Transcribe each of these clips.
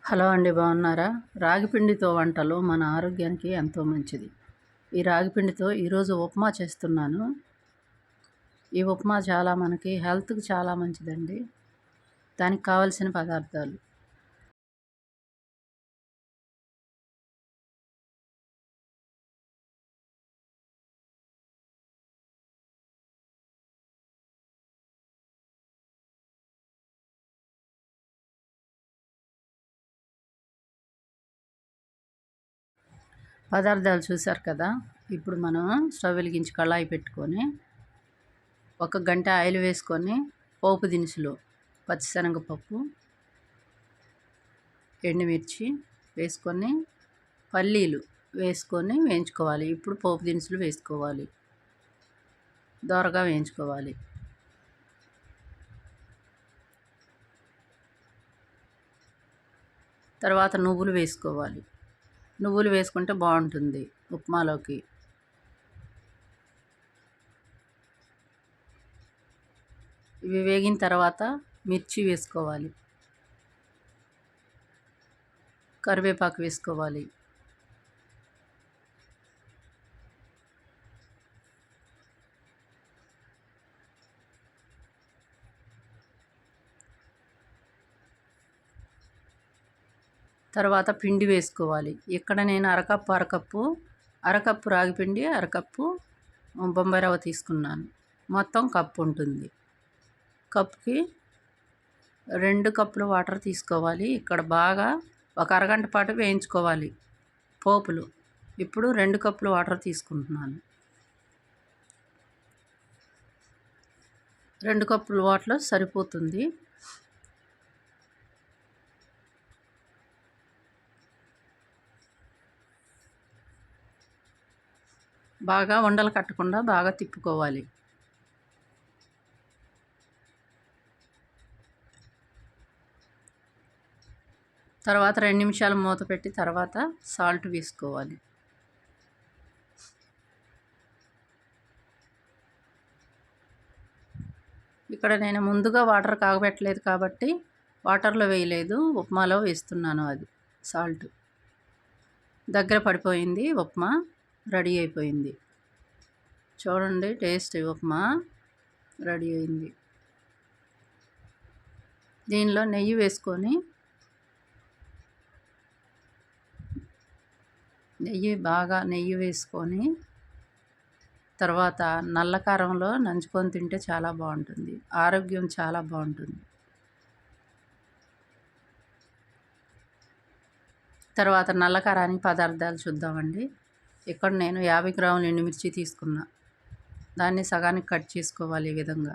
Hello అండి, బాగున్నారా? రాగి పిండితో వంటలు మన ఆరోగ్యానికి ఎంతో మంచిది. ఈ రాగి పిండితో ఈరోజు ఉప్మా చేస్తున్నాను. ఈ ఉప్మా మనకి హెల్త్కి చాలా మంచిదండి. దానికి కావలసిన పదార్థాలు: చూశారు కదా. ఇప్పుడు మనం స్టవ్ వెలిగించి కళాయి పెట్టుకొని 1 గంట ఆయిల్ వేసుకొని పోపు దినుసులు పచ్చిశనగపప్పు, ఎండుమిర్చి వేసుకొని పల్లీలు వేసుకొని వేయించుకోవాలి. ఇప్పుడు పోపు దినుసులు వేసుకోవాలి, దోరగా వేయించుకోవాలి. తర్వాత నువ్వులు వేసుకోవాలి. నువ్వులు వేసుకుంటే బాగుంటుంది ఉప్మాలోకి. ఇవి వేగిన తర్వాత మిర్చి వేసుకోవాలి, కరివేపాకు వేసుకోవాలి. తర్వాత పిండి వేసుకోవాలి. ఇక్కడ నేను అరకప్పు రాగిపిండి, అరకప్పు బొంబాయి రవ్వ తీసుకున్నాను. మొత్తం కప్పు ఉంటుంది. కప్పుకి 2 కప్పులు వాటర్ తీసుకోవాలి. ఇక్కడ బాగా ఒక అరగంట పాటు వేయించుకోవాలి పోపులు. ఇప్పుడు 2 కప్పులు వాటర్ తీసుకుంటున్నాను. 2 కప్పులు వాటర్ సరిపోతుంది. బాగా ఉండలు కట్టకుండా బాగా తిప్పుకోవాలి. తర్వాత 2 నిమిషాలు మూత పెట్టి తర్వాత సాల్ట్ వేసుకోవాలి. ఇక్కడ నేను ముందుగా వాటర్ కాగబెట్టలేదు కాబట్టి వాటర్లో వేయలేదు, ఉప్మాలో వేస్తున్నాను. అది సాల్ట్ దగ్గర పడిపోయింది. ఉప్మా రెడీ అయిపోయింది. చూడండి, టేస్ట్ ఉప్మా రెడీ అయింది. దీనిలో నెయ్యి వేసుకొని నెయ్యి వేసుకొని తర్వాత నల్ల కారంలో నంచుకొని తింటే చాలా బాగుంటుంది. ఆరోగ్యం చాలా బాగుంటుంది. తర్వాత నల్ల కారానికి పదార్థాలు చూద్దామండి. ఇక్కడ నేను 50 గ్రాముల ఎండుమిర్చి తీసుకున్నా. దాన్ని సగానికి కట్ చేసుకోవాలి. ఈ విధంగా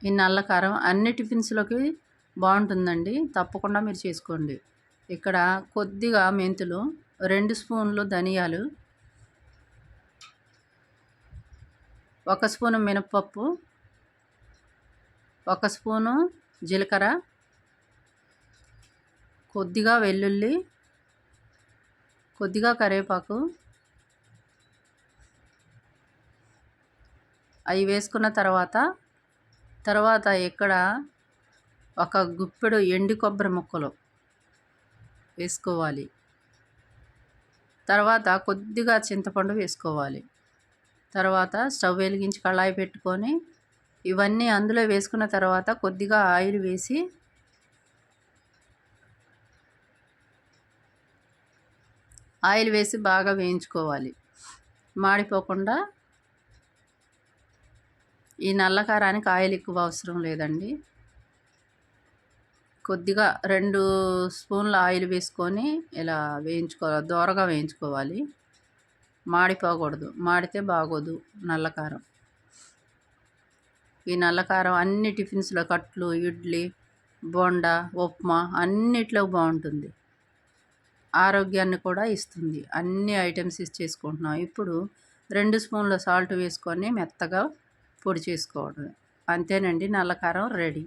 ఈ నల్ల కారం అన్ని టిఫిన్స్లోకి బాగుంటుందండి. తప్పకుండా మీరు చేసుకోండి. ఇక్కడ కొద్దిగా మెంతులు, 2 స్పూన్లు ధనియాలు, 1 స్పూను మినపప్పు, 1 స్పూను జీలకర్ర, కొద్దిగా వెల్లుల్లి, కొద్దిగా కరివేపాకు అవి వేసుకున్న తర్వాత ఇక్కడ 1 గుప్పెడు ఎండు కొబ్బరి ముక్కలు వేసుకోవాలి. తర్వాత కొద్దిగా చింతపండు వేసుకోవాలి. తర్వాత స్టవ్ వెలిగించి కళాయి పెట్టుకొని ఇవన్నీ అందులో వేసుకున్న తర్వాత కొద్దిగా ఆయిల్ వేసి బాగా వేయించుకోవాలి, మాడిపోకుండా. ఈ నల్ల కారానికి ఆయిల్ ఎక్కువ అవసరం లేదండి. కొద్దిగా 2 స్పూన్ల ఆయిల్ వేసుకొని ఇలా వేయించుకోవాలి, దోరగా వేయించుకోవాలి. మాడిపోకూడదు, మాడితే బాగోదు నల్ల కారం. ఈ నల్ల కారం అన్ని టిఫిన్స్లో, కట్లు, ఇడ్లీ, బోండా, ఉప్మా అన్నిట్లో బాగుంటుంది. ఆరోగ్యాన్ని కూడా ఇస్తుంది. అన్ని ఐటమ్స్ చేసుకుంటున్నాం. ఇప్పుడు 2 స్పూన్ల సాల్ట్ వేసుకొని మెత్తగా పొడి చేసుకోవడం. అంతేనండి, నల్ల కారం రెడీ.